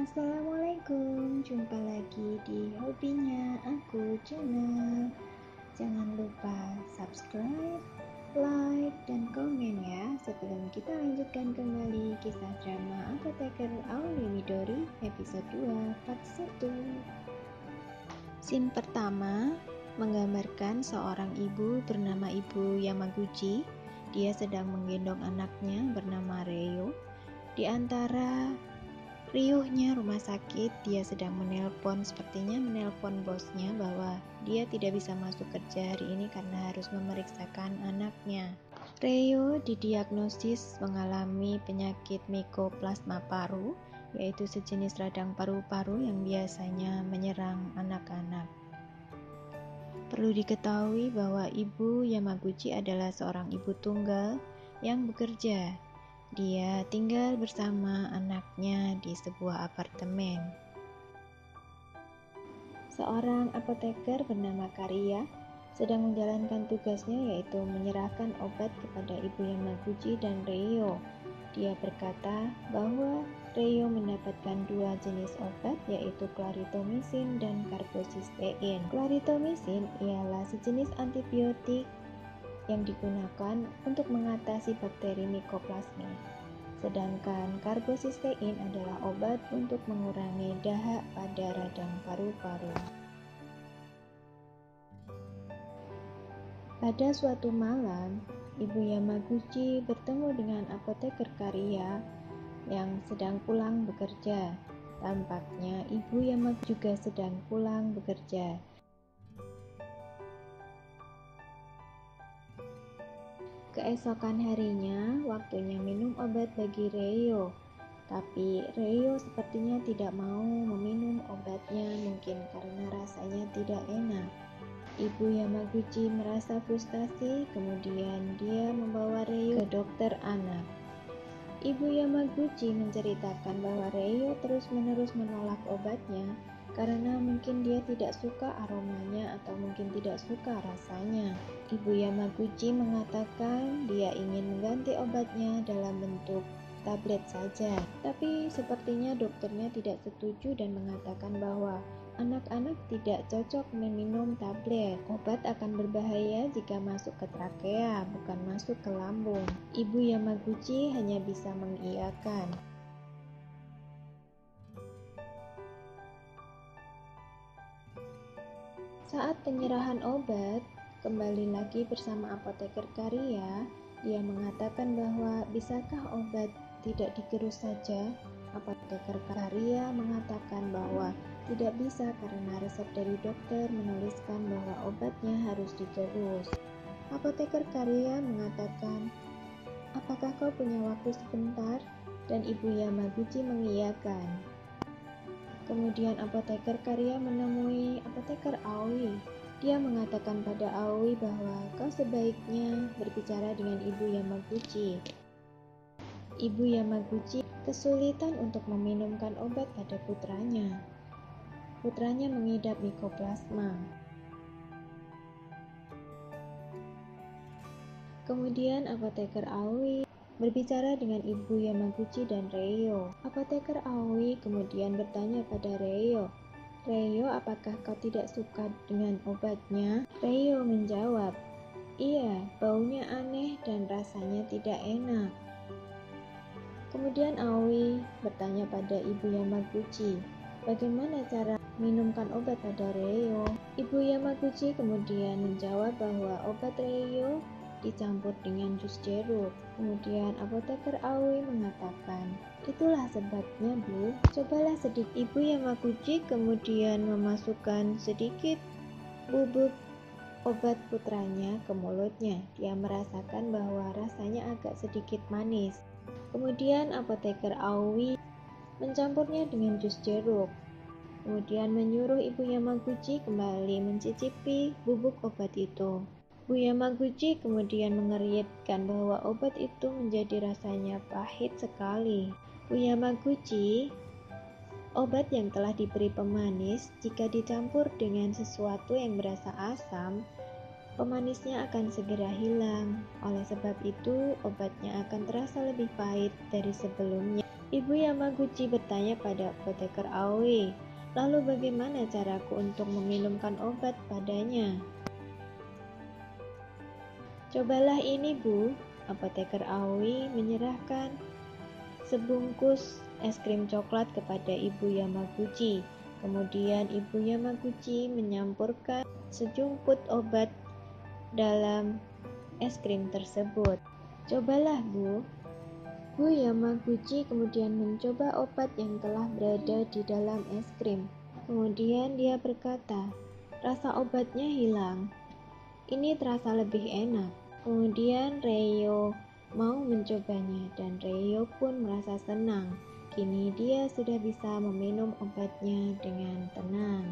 Assalamualaikum, jumpa lagi di hobinya aku channel. Jangan lupa subscribe, like, dan komen ya. Sebelum kita lanjutkan kembali kisah drama Apoteker Auli Midori episode 2 part 1. Scene pertama menggambarkan seorang ibu bernama Ibu Yamaguchi. Dia sedang menggendong anaknya bernama Ryo. Di antara riuhnya rumah sakit, dia sedang sepertinya menelpon bosnya bahwa dia tidak bisa masuk kerja hari ini karena harus memeriksakan anaknya. Ryo didiagnosis mengalami penyakit mikoplasma paru, yaitu sejenis radang paru-paru yang biasanya menyerang anak-anak. Perlu diketahui bahwa Ibu Yamaguchi adalah seorang ibu tunggal yang bekerja. Dia tinggal bersama anaknya di sebuah apartemen. Seorang apoteker bernama Karia sedang menjalankan tugasnya, yaitu menyerahkan obat kepada Ibu Yamaguchi dan Ryo. Dia berkata bahwa Ryo mendapatkan dua jenis obat, yaitu clarithromycin dan carbocistein. Clarithromycin ialah sejenis antibiotik yang digunakan untuk mengatasi bakteri mikoplasma. Sedangkan carbocistein adalah obat untuk mengurangi dahak pada radang paru-paru. Pada suatu malam, Ibu Yamaguchi bertemu dengan apoteker Karia yang sedang pulang bekerja. Tampaknya Ibu Yamaguchi juga sedang pulang bekerja. Keesokan harinya, waktunya minum obat bagi Ryo. Tapi Ryo sepertinya tidak mau meminum obatnya, mungkin karena rasanya tidak enak. Ibu Yamaguchi merasa frustasi, kemudian dia membawa Ryo ke dokter anak. Ibu Yamaguchi menceritakan bahwa Ryo terus-menerus menolak obatnya karena mungkin dia tidak suka aromanya atau mungkin tidak suka rasanya. Ibu Yamaguchi mengatakan dia ingin mengganti obatnya dalam bentuk tablet saja. Tapi sepertinya dokternya tidak setuju dan mengatakan bahwa anak-anak tidak cocok meminum tablet. Obat akan berbahaya jika masuk ke trakea, bukan masuk ke lambung. Ibu Yamaguchi hanya bisa mengiyakan. Saat penyerahan obat, kembali lagi bersama apoteker Karia, dia mengatakan bahwa bisakah obat tidak digerus saja? Apoteker Karia mengatakan bahwa tidak bisa karena resep dari dokter menuliskan bahwa obatnya harus digerus. Apoteker Karia mengatakan, "Apakah kau punya waktu sebentar?" Dan Ibu Yamaguchi mengiyakan. Kemudian apoteker Karia menemui apoteker Aoi. Dia mengatakan pada Aoi bahwa kau sebaiknya berbicara dengan Ibu Yamaguchi. Ibu Yamaguchi kesulitan untuk meminumkan obat pada putranya. Putranya mengidap mikoplasma. Kemudian apoteker Aoi berbicara dengan Ibu Yamaguchi dan Ryo. Apoteker Aoi kemudian bertanya pada Ryo, "Ryo, apakah kau tidak suka dengan obatnya?" Ryo menjawab, "Iya, baunya aneh dan rasanya tidak enak." Kemudian Aoi bertanya pada Ibu Yamaguchi, "Bagaimana cara minumkan obat pada Ryo?" Ibu Yamaguchi kemudian menjawab bahwa obat Ryo dicampur dengan jus jeruk. Kemudian apoteker Aoi mengatakan, "Itulah sebabnya, Bu. Cobalah sedikit." Ibu Yamaguchi kemudian memasukkan sedikit bubuk obat putranya ke mulutnya. Dia merasakan bahwa rasanya agak sedikit manis. Kemudian apoteker Aoi mencampurnya dengan jus jeruk. Kemudian menyuruh Ibu Yamaguchi kembali mencicipi bubuk obat itu. Bu Yamaguchi kemudian mengernyitkan bahwa obat itu menjadi rasanya pahit sekali. Bu Yamaguchi, obat yang telah diberi pemanis, jika dicampur dengan sesuatu yang berasa asam, pemanisnya akan segera hilang. Oleh sebab itu, obatnya akan terasa lebih pahit dari sebelumnya. Ibu Yamaguchi bertanya pada apoteker Aoi, lalu bagaimana caraku untuk meminumkan obat padanya? Cobalah ini, Bu. Apoteker Aoi menyerahkan sebungkus es krim coklat kepada Ibu Yamaguchi. Kemudian Ibu Yamaguchi menyampurkan sejumput obat dalam es krim tersebut. Cobalah, Bu. Bu Yamaguchi kemudian mencoba obat yang telah berada di dalam es krim. Kemudian dia berkata, rasa obatnya hilang. Ini terasa lebih enak. Kemudian Reio mau mencobanya dan Reio pun merasa senang. Kini dia sudah bisa meminum obatnya dengan tenang.